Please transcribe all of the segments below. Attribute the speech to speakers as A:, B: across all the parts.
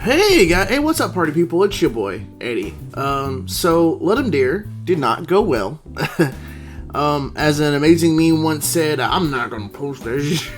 A: Hey guys, hey, what's up, party people? It's your boy Eddie. So Ludum Dare did not go well. As an amazing meme once said, I'm not gonna post this.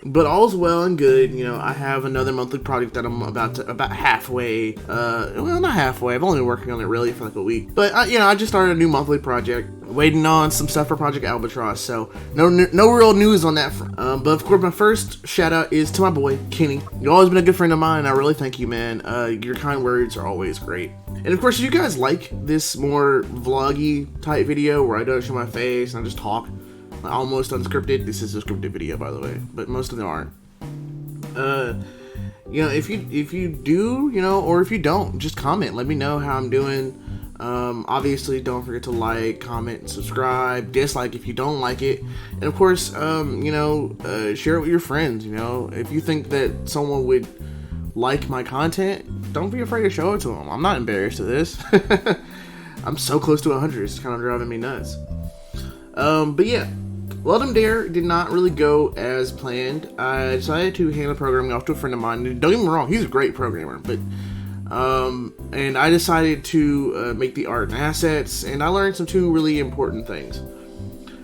A: But all's well and good. You know, I have another monthly project that I'm about halfway. Well, not halfway. I've only been working on it really for like a week. But I just started a new monthly project. Waiting on some stuff for Project Albatross. So no real news on that front. But of course, my first shout out is to my boy Kenny. You've always been a good friend of mine. I really thank you, man. Your kind words are always great. And of course, if you guys like this more vloggy type video where I don't show my face and I just talk, almost unscripted. This is a scripted video, by the way, but most of them aren't. If you do, or if you don't, just comment. Let me know how I'm doing. Obviously, don't forget to like, comment, subscribe, dislike if you don't like it, and of course, share it with your friends. If you think that someone would like my content, don't be afraid to show it to them. I'm not embarrassed of this. I'm so close to 100. It's kind of driving me nuts. But yeah, Ludum Dare did not really go as planned. I decided to hand the programming off to a friend of mine. Don't get me wrong, he's a great programmer, but and I decided to make the art and assets, and I learned two really important things.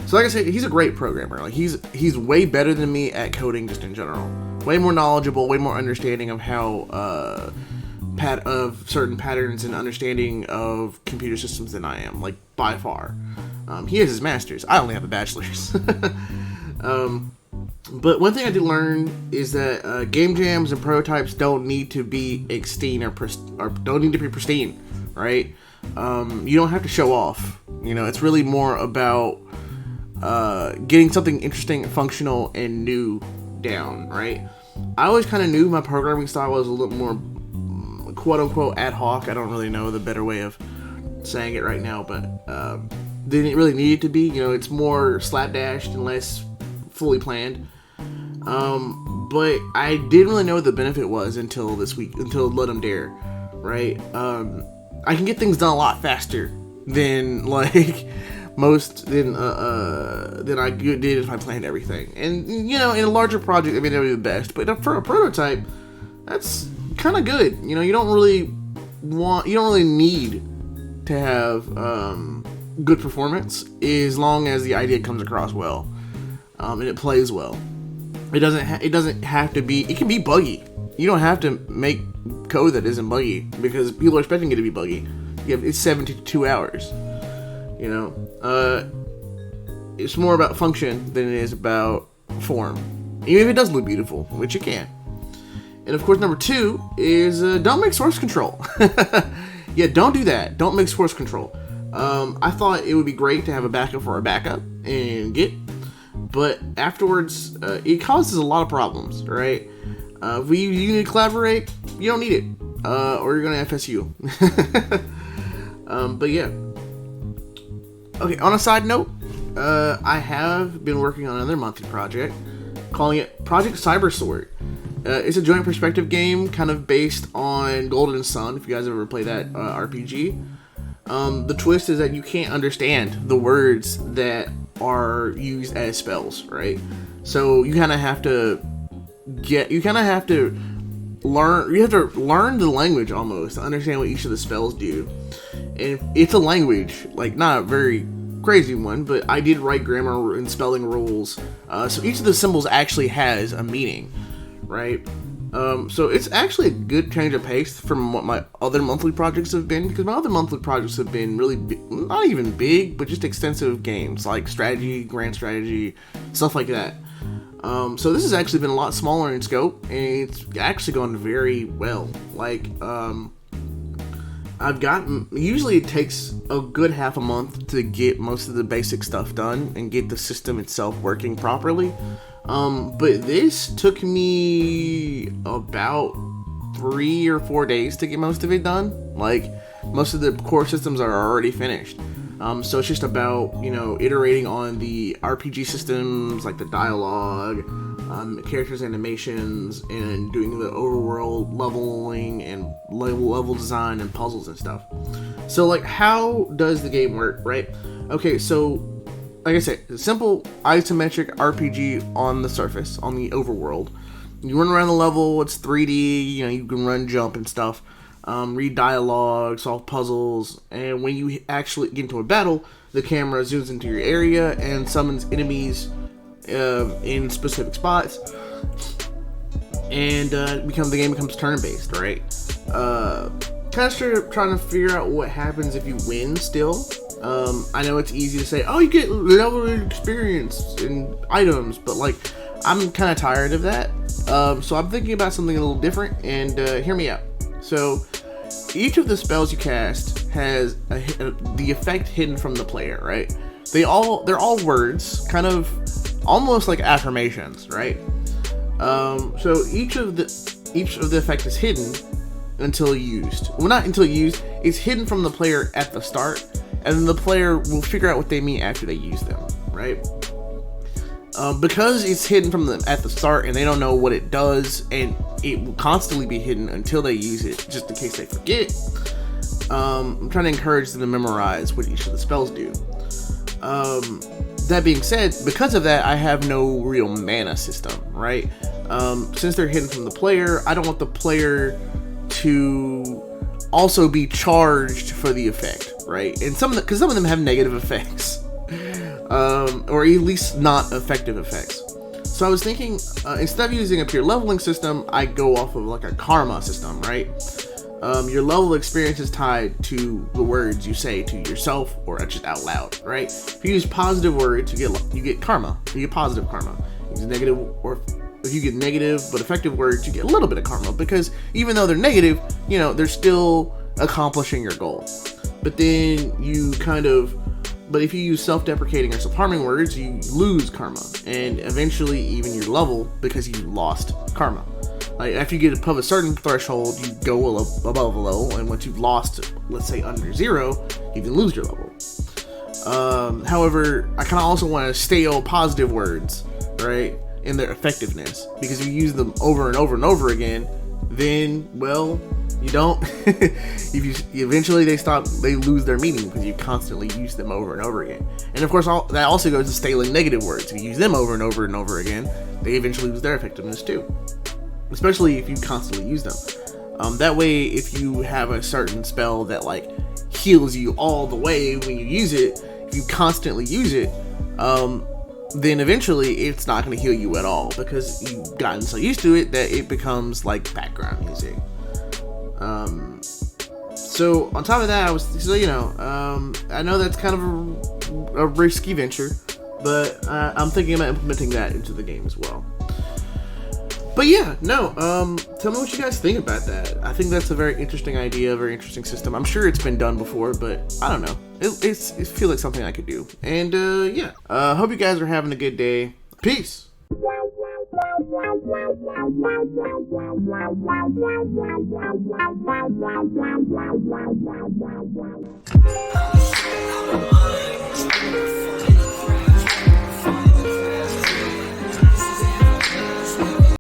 A: So like I said, he's a great programmer. Like he's way better than me at coding just in general. Way more knowledgeable, way more understanding of how of certain patterns and understanding of computer systems than I am, like by far. He has his master's. I only have a bachelor's. But one thing I did learn is that game jams and prototypes don't need to be pristine or don't need to be pristine, right? You don't have to show off. It's really more about getting something interesting, functional, and new down, right? I always kind of knew my programming style was a little more quote-unquote ad hoc. I don't really know the better way of saying it right now, but didn't really need it to be. It's more slapdashed and less fully planned. But I didn't really know what the benefit was until this week, until Ludum Dare, right? I can get things done a lot faster than than I did if I planned everything. And in a larger project, I mean, that would be the best. But for a prototype, that's kind of good. You don't really need to have good performance as long as the idea comes across well, and it plays well. It doesn't have to be. It can be buggy. You don't have to make code that isn't buggy because people are expecting it to be buggy. It's 72 hours. It's more about function than it is about form. Even if it does look beautiful, which it can. And of course, number 2 is don't make source control. Yeah, don't do that. Don't make source control. I thought it would be great to have a backup for a backup in Git, but afterwards, it causes a lot of problems, right? If you need to collaborate, you don't need it, or you're gonna FSU. But yeah. Okay, on a side note, I have been working on another monthly project, calling it Project Cybersword. It's a joint perspective game, kind of based on Golden Sun, if you guys ever play that RPG. The twist is that you can't understand the words that are used as spells, right? So you kind of have to learn the language almost to understand what each of the spells do. And it's a language, like not a very crazy one, but I did write grammar and spelling rules. So each of the symbols actually has a meaning, right? So it's actually a good change of pace from what my other monthly projects have been, because my other monthly projects have been really not even big, but just extensive games like strategy, grand strategy, stuff like that. So this has actually been a lot smaller in scope, and it's actually gone very well. Usually it takes a good half a month to get most of the basic stuff done and get the system itself working properly. But this took me about 3 or 4 days to get most of it done. Like, most of the core systems are already finished. So it's just about, iterating on the RPG systems, like the dialogue, characters animations, and doing the overworld leveling and level design and puzzles and stuff. So, how does the game work, right? Okay, so like I said, a simple isometric RPG on the surface, on the overworld. You run around the level. It's 3D. You know, you can run, jump, and stuff. Read dialogue, solve puzzles, and when you actually get into a battle, the camera zooms into your area and summons enemies in specific spots, and the game becomes turn-based, right? Kind of trying to figure out what happens if you win still. I know it's easy to say, oh, you get level experience and items, but like, I'm kind of tired of that. So I'm thinking about something a little different, and hear me out. So each of the spells you cast has the effect hidden from the player, right? They're all words, kind of almost like affirmations, right? So each of the effect is hidden until used. Well, not until used. It's hidden from the player at the start, and then the player will figure out what they mean after they use them, right? Because it's hidden from them at the start and they don't know what it does, and it will constantly be hidden until they use it, just in case they forget. I'm trying to encourage them to memorize what each of the spells do. That being said, because of that, I have no real mana system, right? Since they're hidden from the player, I don't want the player to also be charged for the effect, right? And because some of them have negative effects. Or at least not effective effects. So I was thinking, instead of using a pure leveling system, I go off of like a karma system, right? Your level experience is tied to the words you say to yourself or just out loud, right? If you use positive words, you get karma. You get positive karma. You use negative, or if you get negative but effective words, you get a little bit of karma, because even though they're negative, you know, they're still accomplishing your goal. But then but if you use self-deprecating or self-harming words, you lose karma, and eventually even your level, because you lost karma. Like, after you get above a certain threshold, you go above a level, and once you've lost, let's say, under 0, you can lose your level. However, I kind of also want to stale positive words, right, in their effectiveness, because if you use them over and over and over again, then, well, you don't. Eventually they lose their meaning because you constantly use them over and over again. And of course, that also goes to staling negative words. If you use them over and over and over again, they eventually lose their effectiveness too. Especially if you constantly use them. That way, if you have a certain spell that like heals you all the way when you use it, if you constantly use it, then eventually it's not going to heal you at all, because you've gotten so used to it that it becomes like background music. So on top of that, I know that's kind of a risky venture, but I'm thinking about implementing that into the game as well. But yeah, no, tell me what you guys think about that. I think that's a very interesting idea, a very interesting system. I'm sure it's been done before, but I don't know. It feels like something I could do. And yeah, hope you guys are having a good day. Peace.